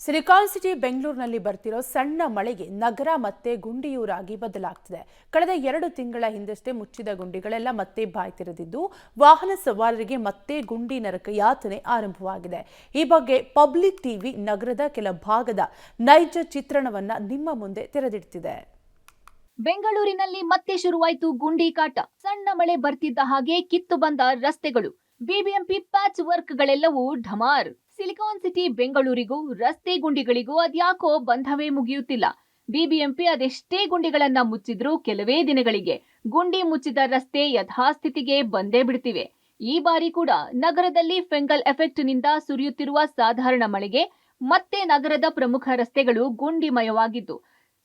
Silicon city ಬೆಂಗಳೂರಿನಲ್ಲಿ ಬರ್ತಿರೋ ಸಣ್ಣ ಮಳೆಗೆ ನಗರ ಮತ್ತೆ ಗುಂಡಿಯೂರಾಗಿ ಬದಲಾಗ್ತಿದೆ. ಕಳೆದ 2 ತಿಂಗಳ ಹಿಂದಷ್ಟೇ ಮುಚ್ಚಿದ ಗುಂಡಿಗಳೆಲ್ಲ ಮತ್ತೆ ಬಾಯಿ ತೆರೆದಿದ್ದು ವಾಹನ ಸವಾರರಿಗೆ ಮತ್ತೆ ಗುಂಡಿ ನರಕ ಯಾತನೆ ಆರಂಭವಾಗಿದೆ. ಈ ಬಗ್ಗೆ ಪಬ್ಲಿಕ್ ಟಿವಿ ನಗರದ ಕೆಲ ಭಾಗದ ನೈಜ ಚಿತ್ರಣವನ್ನ ನಿಮ್ಮ ಮುಂದೆ ತೆರೆದಿಡ್ತಿದೆ. ಬೆಂಗಳೂರಿನಲ್ಲಿ ಮತ್ತೆ ಶುರುವಾಯಿತು ಗುಂಡಿ ಕಾಟ. ಸಣ್ಣ ಮಳೆ ಬರ್ತಿದ್ದ ಹಾಗೆ ಕಿತ್ತು ಬಂದ ರಸ್ತೆಗಳು. ಬಿಬಿಎಂಪಿ ಪ್ಯಾಚ್ ವರ್ಕ್ಗಳೆಲ್ಲವೂ ಢಮಾರ್. ಸಿಲಿಕಾನ್ ಸಿಟಿ ಬೆಂಗಳೂರಿಗೂ ರಸ್ತೆ ಗುಂಡಿಗಳಿಗೂ ಅದ್ಯಾಕೋ ಬಂಧವೇ ಮುಗಿಯುತ್ತಿಲ್ಲ. ಬಿಬಿಎಂಪಿ ಅದೆಷ್ಟೇ ಗುಂಡಿಗಳನ್ನ ಮುಚ್ಚಿದ್ರೂ ಕೆಲವೇ ದಿನಗಳಿಗೆ ಗುಂಡಿ ಮುಚ್ಚಿದ ರಸ್ತೆ ಯಥಾಸ್ಥಿತಿಗೆ ಬಂದೇ ಬಿಡ್ತಿವೆ. ಈ ಬಾರಿ ಕೂಡ ನಗರದಲ್ಲಿ ಫೆಂಗಲ್ ಎಫೆಕ್ಟ್ ನಿಂದ ಸುರಿಯುತ್ತಿರುವ ಸಾಧಾರಣ ಮಳೆಗೆ ಮತ್ತೆ ನಗರದ ಪ್ರಮುಖ ರಸ್ತೆಗಳು ಗುಂಡಿಮಯವಾಗಿದ್ದು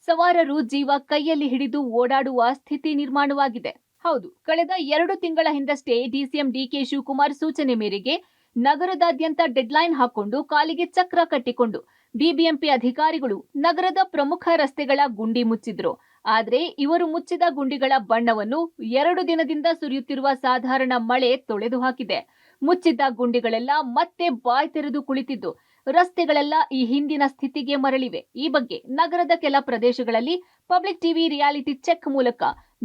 ಸವಾರರು ಜೀವ ಕೈಯಲ್ಲಿ ಹಿಡಿದು ಓಡಾಡುವ ಸ್ಥಿತಿ ನಿರ್ಮಾಣವಾಗಿದೆ. ಹೌದು, ಕಳೆದ 2 ತಿಂಗಳ ಹಿಂದಷ್ಟೇ ಡಿಸಿಎಂ ಡಿಕೆ ಶಿವಕುಮಾರ್ ಸೂಚನೆ ಮೇರೆಗೆ ನಗರದಾದ್ಯಂತ ಡೆಡ್ಲೈನ್ ಹಾಕೊಂಡು ಕಾಲಿಗೆ ಚಕ್ರ ಕಟ್ಟಿಕೊಂಡು ಬಿಬಿಎಂಪಿ ಅಧಿಕಾರಿಗಳು ನಗರದ ಪ್ರಮುಖ ರಸ್ತೆಗಳ ಗುಂಡಿ ಮುಚ್ಚಿದ್ರು. ಆದ್ರೆ ಇವರು ಮುಚ್ಚಿದ ಗುಂಡಿಗಳ ಬಣ್ಣವನ್ನು 2 ದಿನದಿಂದ ಸುರಿಯುತ್ತಿರುವ ಸಾಧಾರಣ ಮಳೆ ತೊಳೆದು ಹಾಕಿದೆ. ಮುಚ್ಚಿದ್ದ ಗುಂಡಿಗಳೆಲ್ಲ ಮತ್ತೆ ಬಾಯ್ ತೆರೆದು ಕುಳಿತಿದ್ದು ರಸ್ತೆಗಳೆಲ್ಲ ಈ ಹಿಂದಿನ ಸ್ಥಿತಿಗೆ ಮರಳಿವೆ. ಈ ಬಗ್ಗೆ ನಗರದ ಕೆಲ ಪ್ರದೇಶಗಳಲ್ಲಿ ಪಬ್ಲಿಕ್ ಟಿವಿ ರಿಯಾಲಿಟಿ ಚೆಕ್ ಮೂಲಕ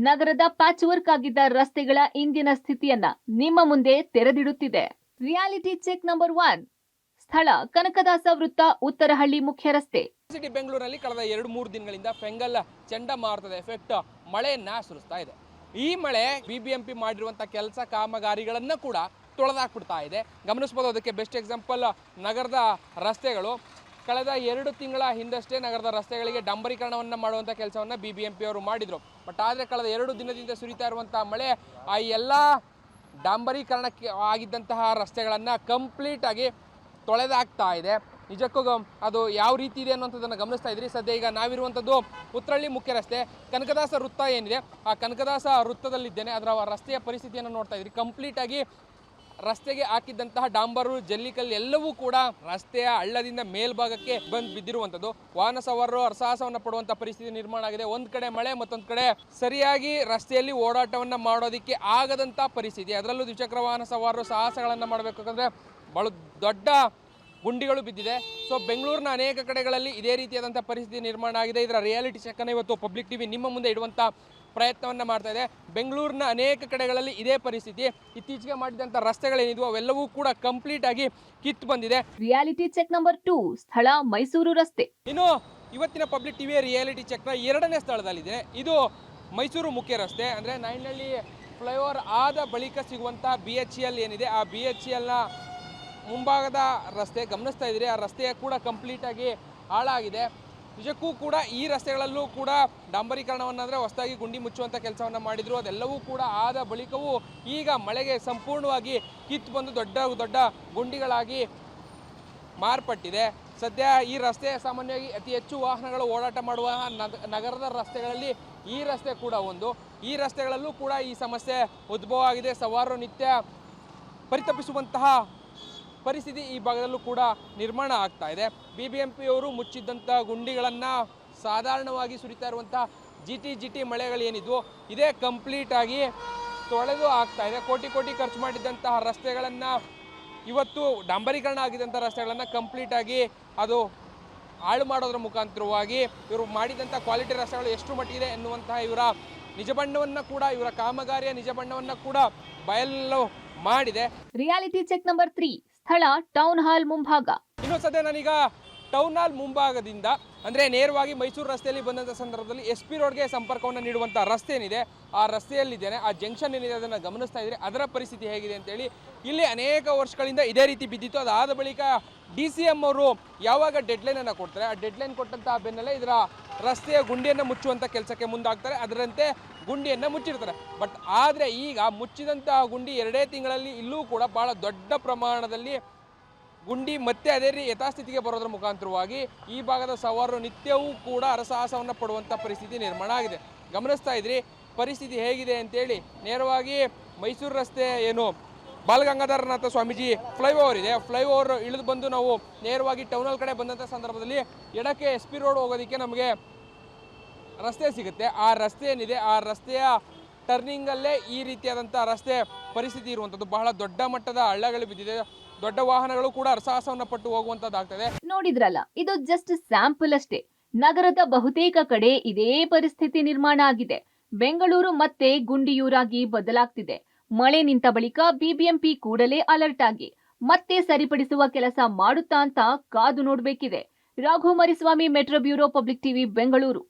ನಗರದ ಪ್ಯಾಚ್ ವರ್ಕ್ ಆಗಿದ್ದ ರಸ್ತೆಗಳ ಇಂದಿನ ಸ್ಥಿತಿಯನ್ನ ನಿಮ್ಮ ಮುಂದೆ ತೆರೆದಿಡುತ್ತಿದೆ. Reality check number 1. ಸ್ಥಳ ಕನಕದಾಸ ವೃತ್ತ, ಉತ್ತರಹಳ್ಳಿ ಮುಖ್ಯ ರಸ್ತೆ. ಸಿಟಿ ಬೆಂಗಳೂರಿನಲ್ಲಿ ಕಳೆದ 2-3 ದಿನಗಳಿಂದ ಫೆಂಗಲ್ ಚಂಡಮಾರುತದ ಎಫೆಕ್ಟ್ ಮಳೆಯನ್ನ ಸುರಿಸ್ತಾ ಇದೆ. ಈ ಮಳೆ ಬಿಬಿಎಂಪಿ ಮಾಡಿರುವಂತಹ ಕೆಲಸ ಕಾಮಗಾರಿಗಳನ್ನ ಕೂಡ ತೊಳೆದಾಕ್ಬಿಡ್ತಾ ಇದೆ. ಗಮನಿಸಬಹುದು. ಅದಕ್ಕೆ ಬೆಸ್ಟ್ ಎಕ್ಸಾಂಪಲ್ ನಗರದ ರಸ್ತೆಗಳು. ಕಳೆದ 2 ತಿಂಗಳ ಹಿಂದಷ್ಟೇ ನಗರದ ರಸ್ತೆಗಳಿಗೆ ಡಾಂಬರೀಕರಣವನ್ನು ಮಾಡುವಂಥ ಕೆಲಸವನ್ನು ಬಿಬಿಎಂಪಿ ಅವರು ಮಾಡಿದರು. ಬಟ್ ಆದರೆ ಕಳೆದ 2 ದಿನದಿಂದ ಸುರಿತಾ ಇರುವಂತಹ ಮಳೆ ಆ ಎಲ್ಲ ಡಾಂಬರೀಕರಣಕ್ಕೆ ಆಗಿದ್ದಂತಹ ರಸ್ತೆಗಳನ್ನು ಕಂಪ್ಲೀಟ್ ಆಗಿ ತೊಳೆದಾಕ್ತಾ ಇದೆ. ನಿಜಕ್ಕೂ ಅದು ಯಾವ ರೀತಿ ಇದೆ ಅನ್ನುವಂಥದ್ದನ್ನು ಗಮನಿಸ್ತಾ ಇದ್ರಿ. ಸದ್ಯ ಈಗ ನಾವಿರುವಂಥದ್ದು ಉತ್ತರಹಳ್ಳಿ ಮುಖ್ಯ ರಸ್ತೆ, ಕನಕದಾಸ ವೃತ್ತ ಏನಿದೆ ಆ ಕನಕದಾಸ ವೃತ್ತದಲ್ಲಿದ್ದೇನೆ. ಅದರ ರಸ್ತೆಯ ಪರಿಸ್ಥಿತಿಯನ್ನು ನೋಡ್ತಾ ಇದ್ರಿ. ಕಂಪ್ಲೀಟ್ ಆಗಿ ರಸ್ತೆಗೆ ಹಾಕಿದ್ದಂತಹ ಡಾಂಬರು, ಜಲ್ಲಿಕಲ್ಲು ಎಲ್ಲವೂ ಕೂಡ ರಸ್ತೆಯ ಹಳ್ಳದಿಂದ ಮೇಲ್ಭಾಗಕ್ಕೆ ಬಂದು ಬಿದ್ದಿರುವಂಥದ್ದು. ವಾಹನ ಸವಾರರು ಅರಸಾಹಸವನ್ನು ಪಡುವಂಥ ಪರಿಸ್ಥಿತಿ ನಿರ್ಮಾಣ ಆಗಿದೆ. ಒಂದು ಕಡೆ ಮಳೆ, ಮತ್ತೊಂದು ಕಡೆ ಸರಿಯಾಗಿ ರಸ್ತೆಯಲ್ಲಿ ಓಡಾಟವನ್ನು ಮಾಡೋದಕ್ಕೆ ಆಗದಂಥ ಪರಿಸ್ಥಿತಿ. ಅದರಲ್ಲೂ ದ್ವಿಚಕ್ರ ವಾಹನ ಸವಾರರು ಸಾಹಸಗಳನ್ನು ಮಾಡಬೇಕಂದ್ರೆ ಬಹಳ ದೊಡ್ಡ ಗುಂಡಿಗಳು ಬಿದ್ದಿದೆ. ಸೊ ಬೆಂಗಳೂರಿನ ಅನೇಕ ಕಡೆಗಳಲ್ಲಿ ಇದೇ ರೀತಿಯಾದಂಥ ಪರಿಸ್ಥಿತಿ ನಿರ್ಮಾಣ ಆಗಿದೆ. ಇದರ ರಿಯಾಲಿಟಿ ಚೆಕ್ಕನ್ನು ಇವತ್ತು ಪಬ್ಲಿಕ್ ಟಿವಿ ನಿಮ್ಮ ಮುಂದೆ ಇಡುವಂಥ ಪ್ರಯತ್ನವನ್ನು ಮಾಡ್ತಾ ಇದೆ. ಬೆಂಗಳೂರಿನ ಅನೇಕ ಕಡೆಗಳಲ್ಲಿ ಇದೇ ಪರಿಸ್ಥಿತಿ. ಇತ್ತೀಚೆಗೆ ಮಾಡಿದಂಥ ರಸ್ತೆಗಳೇನಿದ್ವು ಅವೆಲ್ಲವೂ ಕೂಡ ಕಂಪ್ಲೀಟ್ ಆಗಿ ಕಿತ್ತು ಬಂದಿದೆ. Reality check number 2. ಸ್ಥಳ ಮೈಸೂರು ರಸ್ತೆ. ಇನ್ನು ಇವತ್ತಿನ ಪಬ್ಲಿಕ್ ಟಿವಿಯ ರಿಯಾಲಿಟಿ ಚೆಕ್ನ 2ನೇ ಸ್ಥಳದಲ್ಲಿದೆ. ಇದು ಮೈಸೂರು ಮುಖ್ಯ ರಸ್ತೆ, ಅಂದರೆ ನಾಯನಹಳ್ಳಿ ಫ್ಲೈಓವರ್ ಆದ ಬಳಿಕ ಸಿಗುವಂಥ BHEL ಏನಿದೆ ಆ BHELನ ಮುಂಭಾಗದ ರಸ್ತೆ ಗಮನಿಸ್ತಾ ಇದ್ದೀರಿ. ಆ ರಸ್ತೆಯ ಕೂಡ ಕಂಪ್ಲೀಟ್ ಆಗಿ ಹಾಳಾಗಿದೆ. ನಿಜಕ್ಕೂ ಕೂಡ ಈ ರಸ್ತೆಗಳಲ್ಲೂ ಕೂಡ ಡಾಂಬರೀಕರಣವನ್ನು ಅಂದರೆ ಹೊಸದಾಗಿ ಗುಂಡಿ ಮುಚ್ಚುವಂಥ ಕೆಲಸವನ್ನು ಮಾಡಿದರು. ಅದೆಲ್ಲವೂ ಕೂಡ ಆದ ಬಳಿಕವೂ ಈಗ ಮಳೆಗೆ ಸಂಪೂರ್ಣವಾಗಿ ಕಿತ್ತು ಬಂದು ದೊಡ್ಡ ದೊಡ್ಡ ಗುಂಡಿಗಳಾಗಿ ಮಾರ್ಪಟ್ಟಿದೆ. ಸದ್ಯ ಈ ರಸ್ತೆ ಸಾಮಾನ್ಯವಾಗಿ ಅತಿ ಹೆಚ್ಚು ವಾಹನಗಳು ಓಡಾಟ ಮಾಡುವ ನಗರದ ರಸ್ತೆಗಳಲ್ಲಿ ಈ ರಸ್ತೆ ಕೂಡ ಒಂದು. ಈ ರಸ್ತೆಗಳಲ್ಲೂ ಕೂಡ ಈ ಸಮಸ್ಯೆ ಉದ್ಭವ ಆಗಿದೆ. ಸವಾರರು ನಿತ್ಯ ಪರಿತಪಿಸುವಂತಹ ಪರಿಸ್ಥಿತಿ ಈ ಭಾಗದಲ್ಲೂ ಕೂಡ ನಿರ್ಮಾಣ ಆಗ್ತಾ ಇದೆ. ಬಿಬಿಎಂಪಿಯವರು ಮುಚ್ಚಿದ್ದಂಥ ಗುಂಡಿಗಳನ್ನು ಸಾಧಾರಣವಾಗಿ ಸುರಿತಾ ಇರುವಂಥ ಜಿಟಿ ಮಳೆಗಳೇನಿದ್ವು ಇದೇ ಕಂಪ್ಲೀಟಾಗಿ ತೊಳೆದು ಆಗ್ತಾ ಇದೆ. ಕೋಟಿ ಖರ್ಚು ಮಾಡಿದ್ದಂತಹ ರಸ್ತೆಗಳನ್ನು ಇವತ್ತು ಡಾಂಬರೀಕರಣ ಆಗಿದ್ದಂಥ ರಸ್ತೆಗಳನ್ನು ಕಂಪ್ಲೀಟಾಗಿ ಅದು ಹಾಳು ಮಾಡೋದ್ರ ಮುಖಾಂತರವಾಗಿ ಇವರು ಮಾಡಿದಂಥ ಕ್ವಾಲಿಟಿ ರಸ್ತೆಗಳು ಎಷ್ಟು ಮಟ್ಟಿದೆ ಎನ್ನುವಂತಹ ಇವರ ನಿಜ ಬಣ್ಣವನ್ನು ಕೂಡ, ಇವರ ಕಾಮಗಾರಿಯ ನಿಜ ಬಣ್ಣವನ್ನು ಕೂಡ ಬಯಲು ಮಾಡಿದೆ. Reality check number 3. ಸ್ಥಳ ಟೌನ್ ಹಾಲ್ ಮುಂಭಾಗ. ಇನ್ನು ಸದ್ಯ ನಾನೀಗ ಟೌನ್ ಹಾಲ್ ಮುಂಭಾಗದಿಂದ ಅಂದರೆ ನೇರವಾಗಿ ಮೈಸೂರು ರಸ್ತೆಯಲ್ಲಿ ಬಂದಂಥ ಸಂದರ್ಭದಲ್ಲಿ SP ರೋಡ್ಗೆ ಸಂಪರ್ಕವನ್ನು ನೀಡುವಂಥ ರಸ್ತೆ ಏನಿದೆ ಆ ರಸ್ತೆಯಲ್ಲಿದ್ದೇನೆ. ಆ ಜಂಕ್ಷನ್ ಏನಿದೆ ಅದನ್ನು ಗಮನಿಸ್ತಾ ಇದ್ದರೆ ಅದರ ಪರಿಸ್ಥಿತಿ ಹೇಗಿದೆ ಅಂತೇಳಿ. ಇಲ್ಲಿ ಅನೇಕ ವರ್ಷಗಳಿಂದ ಇದೇ ರೀತಿ ಬಿದ್ದಿತ್ತು. ಅದಾದ ಬಳಿಕ DCM ಅವರು ಯಾವಾಗ ಡೆಡ್ಲೈನನ್ನು ಕೊಡ್ತಾರೆ ಆ ಡೆಡ್ಲೈನ್ ಕೊಟ್ಟಂಥ ಬೆನ್ನಲ್ಲೇ ಇದರ ರಸ್ತೆಯ ಗುಂಡಿಯನ್ನು ಮುಚ್ಚುವಂಥ ಕೆಲಸಕ್ಕೆ ಮುಂದಾಗ್ತಾರೆ. ಅದರಂತೆ ಗುಂಡಿಯನ್ನು ಮುಚ್ಚಿರ್ತಾರೆ. ಬಟ್ ಆದರೆ ಈಗ ಮುಚ್ಚಿದಂತಹ ಗುಂಡಿ 2 ತಿಂಗಳಲ್ಲಿ ಇಲ್ಲೂ ಕೂಡ ಭಾಳ ದೊಡ್ಡ ಪ್ರಮಾಣದಲ್ಲಿ ಗುಂಡಿ ಮತ್ತೆ ಅದೇ ಯಥಾಸ್ಥಿತಿಗೆ ಬರೋದ್ರ ಮುಖಾಂತರವಾಗಿ ಈ ಭಾಗದ ಸವಾರರು ನಿತ್ಯವೂ ಕೂಡ ಅರಸಾಹಸವನ್ನು ಪಡುವಂಥ ಪರಿಸ್ಥಿತಿ ನಿರ್ಮಾಣ ಆಗಿದೆ. ಗಮನಿಸ್ತಾ ಇದ್ರಿ ಪರಿಸ್ಥಿತಿ ಹೇಗಿದೆ ಅಂತೇಳಿ. ನೇರವಾಗಿ ಮೈಸೂರು ರಸ್ತೆ ಏನು ಬಾಲಗಂಗಾಧರನಾಥ ಸ್ವಾಮೀಜಿ ಫ್ಲೈಓವರ್ ಇದೆ, ಫ್ಲೈಓವರ್ ಇಳಿದು ಬಂದು ನಾವು ನೇರವಾಗಿ ಟೌನ್ ಹಾಲ್ ಕಡೆ ಬಂದಂಥ ಸಂದರ್ಭದಲ್ಲಿ ಎಡಕ್ಕೆ SP ರೋಡ್ ಹೋಗೋದಕ್ಕೆ ನಮಗೆ ರಸ್ತೆ ಸಿಗುತ್ತೆ. ಆ ರಸ್ತೆ ಏನಿದೆ ಆ ರಸ್ತೆಯ ಟರ್ನಿಂಗಲ್ಲೇ ಈ ರೀತಿಯಾದಂಥ ರಸ್ತೆ ಪರಿಸ್ಥಿತಿ ಇರುವಂಥದ್ದು. ಬಹಳ ದೊಡ್ಡ ಮಟ್ಟದ ಹಳ್ಳಗಳು ಬಿದ್ದಿದೆ. ದೊಡ್ಡ ವಾಹನಗಳು ಕೂಡ ಅರಸಾಹಸವನ್ನು ಪಟ್ಟು ಹೋಗುವಂಥದ್ದಾಗ್ತದೆ. ನೋಡಿದ್ರಲ್ಲ, ಇದು ಜಸ್ಟ್ ಸ್ಯಾಂಪಲ್ ಅಷ್ಟೇ. ನಗರದ ಬಹುತೇಕ ಕಡೆ ಇದೇ ಪರಿಸ್ಥಿತಿ ನಿರ್ಮಾಣ ಆಗಿದೆ. ಬೆಂಗಳೂರು ಮತ್ತೆ ಗುಂಡಿಯೂರಾಗಿ ಬದಲಾಗ್ತಿದೆ. ಮಳೆ ನಿಂತ ಬಳಿಕ ಬಿಬಿಎಂಪಿ ಕೂಡಲೇ ಅಲರ್ಟ್ ಆಗಿ ಮತ್ತೆ ಸರಿಪಡಿಸುವ ಕೆಲಸ ಮಾಡುತ್ತಾ ಅಂತ ಕಾದು ನೋಡ್ಬೇಕಿದೆ. Raghu Mariswamy, metro bureau, public TV, Bengaluru.